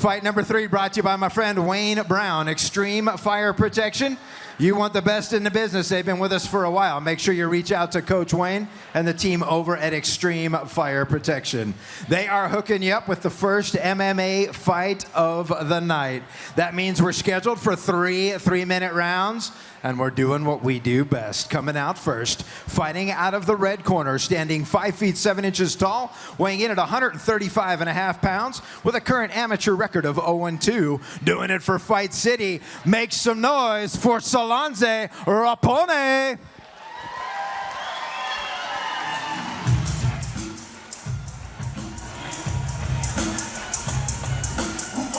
Fight number 3 brought to you by my friend Wayne Brown, Extreme Fire Protection. You want the best in the business. They've been with us for a while. Make sure you reach out to Coach Wayne and the team over at Extreme Fire Protection. They are hooking you up with the first MMA fight of the night. That means we're scheduled for 3 3-minute rounds, and we're doing what we do best. Coming out first, fighting out of the red corner, standing 5 feet 7 inches tall, weighing in at 135.5 pounds, with a current amateur record of 0-2. Doing it for Fight City. Make some noise for Sohlanse, Roponei.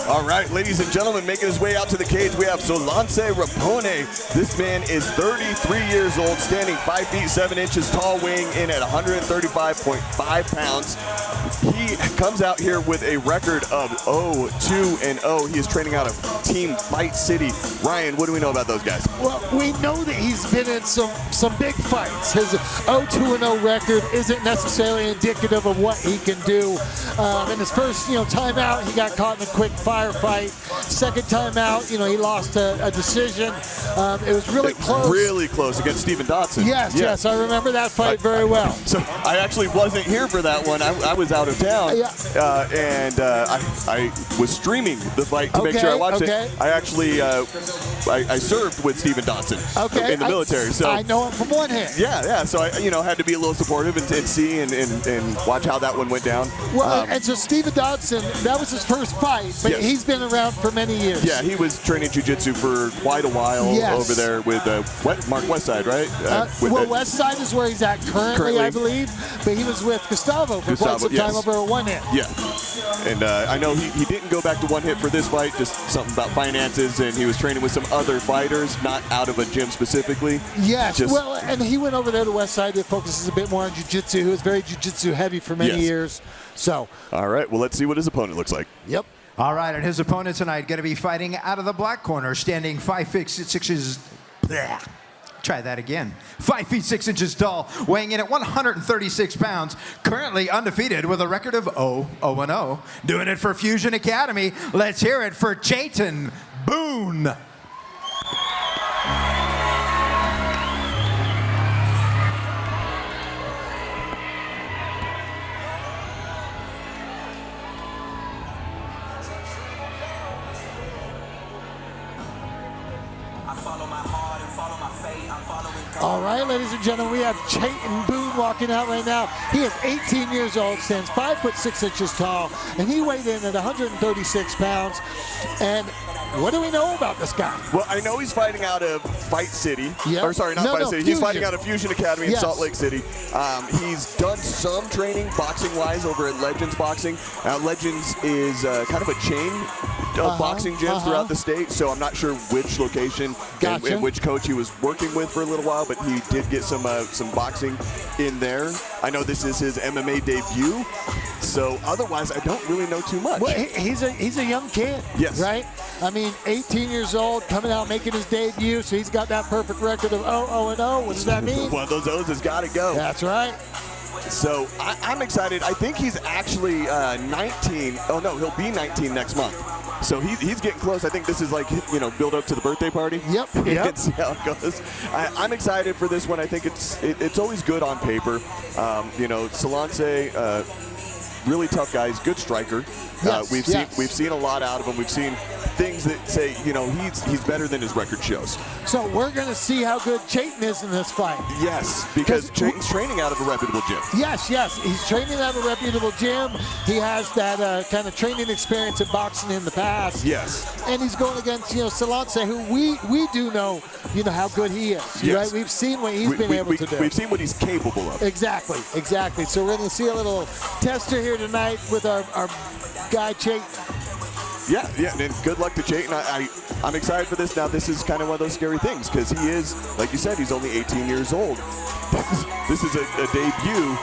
All right, ladies and gentlemen, making his way out to the cage, we have Sohlanse Roponei. This man is 33 years old, standing 5 feet 7 inches tall, weighing in at 135.5 pounds. He comes out here with a record of 0-2-0. He is training out of Team Fight City. Ryan, what do we know about those guys? Well, we know that he's been in some big fights. His 0-2-0 record isn't necessarily indicative of what he can do. In his first, time out, he got caught in a quick firefight. Second time out, he lost a decision. It was really close. Really close against Steven Dotson. Yes, I remember that fight very well. So I actually wasn't here for that one. I was out of town, and I was streaming the fight to make sure I watched it. I actually I served with Steven Dotson in the military. So I know him from one hand. Yeah. So I had to be a little supportive and see and watch how that one went down. Well, and so Steven Dotson, that was his first fight, but he's been around for many years. Yeah, he was training jiu-jitsu for quite a while over there with Mark Westside, right? Westside is where he's at currently, I believe, but he was with Gustavo for quite some time over a one hit. Yeah, and I know he didn't go back to one hit for this fight, just something about finances, and he was training with some other fighters, not out of a gym specifically. Yes, well, and he went over there to Westside that focuses a bit more on jiu-jitsu. He was very jiu-jitsu heavy for many years. So. All right, well, let's see what his opponent looks like. Yep. All right, and his opponent tonight going to be fighting out of the black corner, standing 5 feet 6 inches. Try that again. 5 feet 6 inches tall, weighing in at 136 pounds, currently undefeated with a record of 0-0. Doing it for Fusion Academy. Let's hear it for Jayton, Boone. All right, ladies and gentlemen, we have Jayton Boone walking out right now. He is 18 years old, stands 5 foot 6 inches tall, and he weighed in at 136 pounds. And what do we know about this guy? Well, I know he's fighting out of Fight City. Yep. Or sorry, not Fight City. Fusion. He's fighting out of Fusion Academy in Salt Lake City. He's done some training boxing-wise over at Legends Boxing. Legends is kind of a chain of boxing gyms throughout the state, so I'm not sure which location and which coach he was working with for a little while, but he did get some boxing in there. I know this is his MMA debut, so otherwise I don't really know too much. Well, he's a young kid, right? I mean, 18 years old, coming out making his debut, so he's got that perfect record of 0-0. What does that mean? One of those O's has got to go. That's right. So I'm excited. I think he's actually 19. Oh no, he'll be 19 next month. So he's getting close. I think this is like, build up to the birthday party. Yep. And see how it goes. I'm excited for this one. I think it's always good on paper. Sohlanse, really tough guy. He's a good striker. We've seen a lot out of him. We've seen things that say, he's better than his record shows. So we're going to see how good Jayton is in this fight. Yes, because Jayton's training out of a reputable gym. Yes. He's training out of a reputable gym. He has that kind of training experience in boxing in the past. Yes. And he's going against, Sohlanse, who we do know, how good he is. Yes. Right? We've seen what he's been able to do. We've seen what he's capable of. Exactly. So we're going to see a little tester here tonight with our guy, Jayton. Yeah, and good luck to Jayton. I'm excited for this. Now, this is kind of one of those scary things because he is, like you said, he's only 18 years old. This is a debut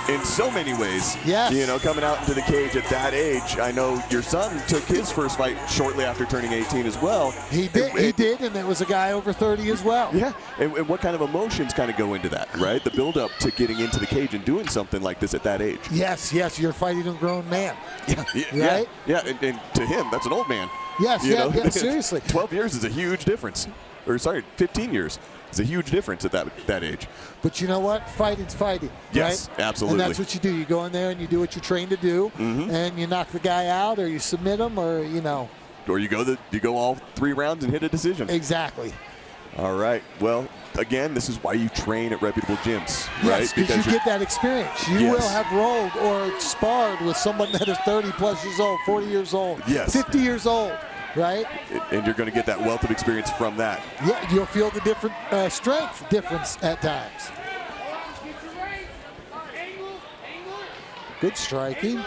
in so many ways. Yes. You know, coming out into the cage at that age. I know your son took his first fight shortly after turning 18 as well. He did, and it was a guy over 30 as well. Yeah, and what kind of emotions kind of go into that, right? The build-up to getting into the cage and doing something like this at that age. Yes, you're fighting a grown man. Yeah, right? Yeah, and to him, that's an old man. Yes, yeah, seriously. 12 years is a huge difference. Or sorry, 15 years is a huge difference at that age. But you know what? Fighting's fighting. Yes, right? absolutely. And that's what you do. You go in there and you do what you're trained to do, and you knock the guy out, or you submit him, or Or you go all 3 rounds and hit a decision. Exactly. All right. Well, again, this is why you train at reputable gyms, right? Yes, because you get that experience. You will have rolled or sparred with someone that is 30 plus years old, 40 years old, 50 years old. Right? And you're going to get that wealth of experience from that. Yeah, you'll feel the different strength difference at times. Good striking.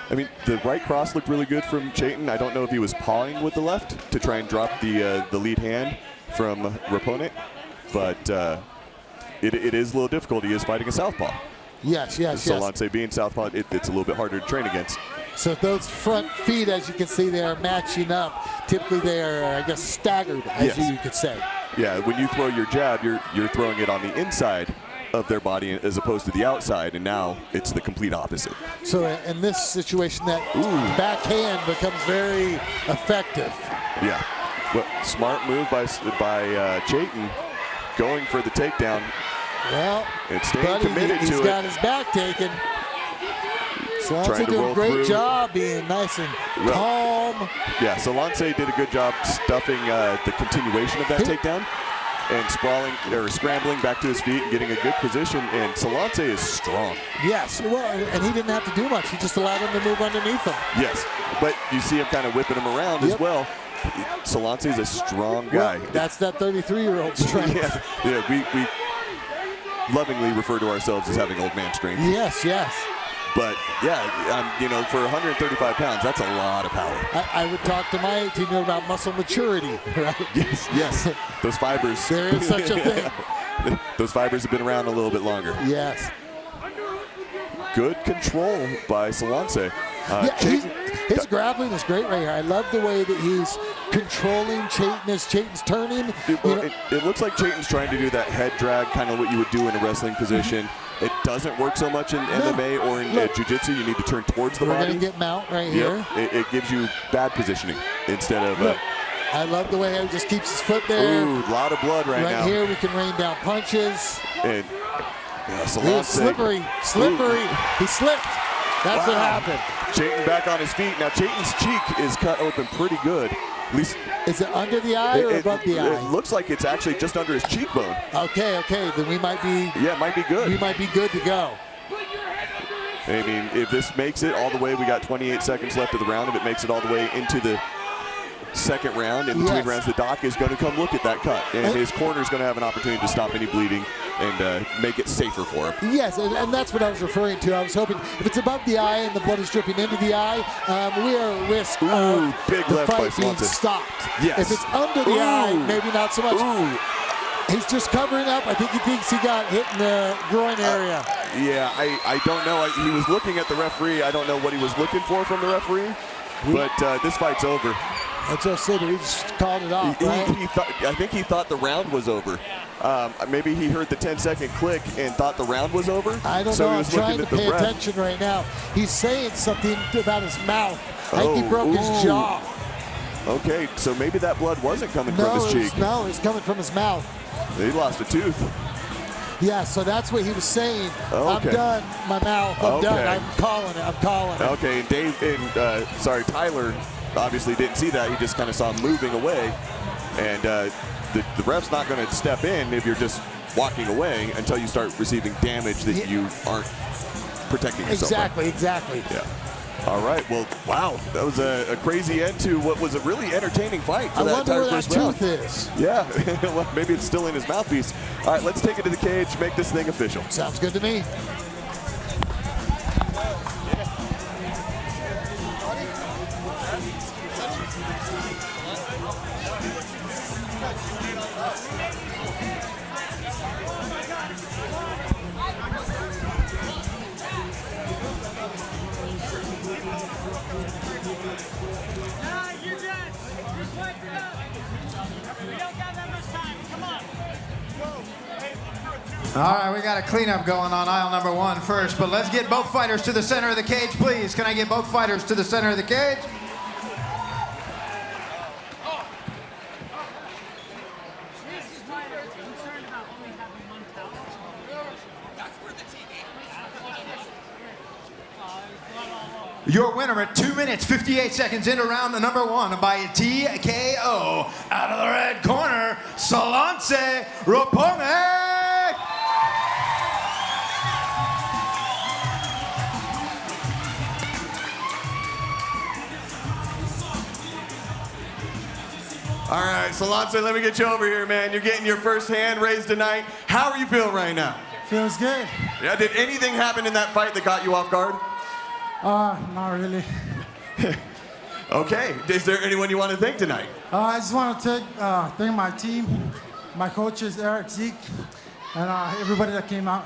I mean, the right cross looked really good from Jayton. I don't know if he was pawing with the left to try and drop the lead hand from Roponei, but it is a little difficult. He is fighting a southpaw. Yes. Sohlanse being southpaw, it's a little bit harder to train against. So those front feet, as you can see, they are matching up. Typically, they are, I guess, staggered, as you could say. Yeah, when you throw your jab, you're throwing it on the inside of their body as opposed to the outside, and now it's the complete opposite. So in this situation, that backhand becomes very effective. Yeah, well, smart move by Jayton, going for the takedown. Well, and staying committed to it. He's got his back taken. Sohlanse doing a great job being nice and calm. Yeah, Sohlanse did a good job stuffing the continuation of that takedown and scrambling back to his feet and getting a good position. And Sohlanse is strong. Yes, well, and he didn't have to do much. He just allowed him to move underneath him. Yes, but you see him kind of whipping him around as well. Sohlanse is a strong guy. Well, that's that 33-year-old strength. we lovingly refer to ourselves as having old man strength. Yes. But, for 135 pounds, that's a lot of power. I would talk to my 18-year-old about muscle maturity, right? Yes. Those fibers. There is such a thing. Those fibers have been around a little bit longer. Yes. Good control by Sohlanse. His grappling is great right here. I love the way that he's controlling Jayton as Jayton's turning. It looks like Jayton's trying to do that head drag, kind of what you would do in a wrestling position. It doesn't work so much in MMA or in jiu-jitsu. You need to turn towards the body. We're going to get mount right here. It gives you bad positioning instead of... I love the way he just keeps his foot there. Ooh, a lot of blood right now. Right here, we can rain down punches. And Sohlanse, slippery. He slipped. That's what happened. Jayton back on his feet. Now, Jayton's cheek is cut open pretty good. At least, is it under the eye or above the eye? It looks like it's actually just under his cheekbone. Okay. Then we might be... Yeah, it might be good. We might be good to go. I mean, if this makes it all the way, we got 28 seconds left of the round. If it makes it all the way into the second round, in between rounds, the doc is going to come look at that cut. And his corner is going to have an opportunity to stop any bleeding and make it safer for him. Yes, and that's what I was referring to. I was hoping if it's above the eye and the blood is dripping into the eye, we are at risk of big the left fight by being Sohlanse. stopped. Yes. If it's under the eye, maybe not so much. He's just covering up. I think he thinks he got hit in the groin area. I don't know. He was looking at the referee. I don't know what he was looking for from the referee, but this fight's over. That's what I said. He just called it off, right? I think he thought the round was over. Maybe he heard the 10-second click and thought the round was over. I don't know. I'm trying to pay attention right now. He's saying something about his mouth. I think he broke his jaw. Okay, so maybe that blood wasn't coming from his cheek. No, it's coming from his mouth. He lost a tooth. Yeah, so that's what he was saying. Okay. I'm done. My mouth. I'm done. I'm calling it. Okay, and Tyler obviously didn't see that. He just kind of saw him moving away. And the ref's not going to step in if you're just walking away until you start receiving damage that you aren't protecting yourself. Exactly. Yeah. All right. Well, wow. That was a crazy end to what was a really entertaining fight for that entire first round. I wonder where that tooth is. Yeah. Well, maybe it's still in his mouthpiece. All right, let's take it to the cage, make this thing official. Sounds good to me. You're good. Just wake it up. We don't got that much time. Come on. All right, we got a cleanup going on aisle number 1 first, but let's get both fighters to the center of the cage, please. Can I get both fighters to the center of the cage? Your winner at 2 minutes, 58 seconds into round number 1 by TKO. Out of the red corner, Sohlanse, Roponei. All right, Solans, let me get you over here, man. You're getting your first hand raised tonight. How are you feeling right now? Feels good. Yeah, did anything happen in that fight that got you off guard? Not really. Okay, is there anyone you want to thank tonight? I just want to thank my team, my coaches, Eric, Zeke, and everybody that came out.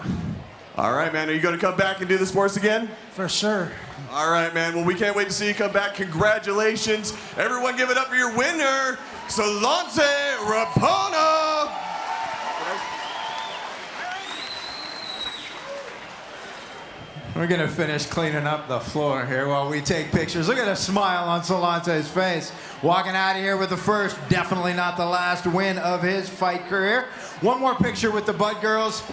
All right, man, are you going to come back and do this for us again? For sure. All right, man, well, we can't wait to see you come back. Congratulations. Everyone give it up for your winner, Sohlanse Roponei. We're gonna finish cleaning up the floor here while we take pictures. Look at the smile on Solanse's face. Walking out of here with the first, definitely not the last win of his fight career. One more picture with the Bud girls.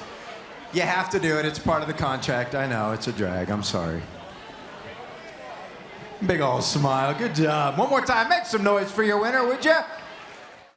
You have to do it, it's part of the contract. I know, it's a drag, I'm sorry. Big old smile, good job. One more time, make some noise for your winner, would you?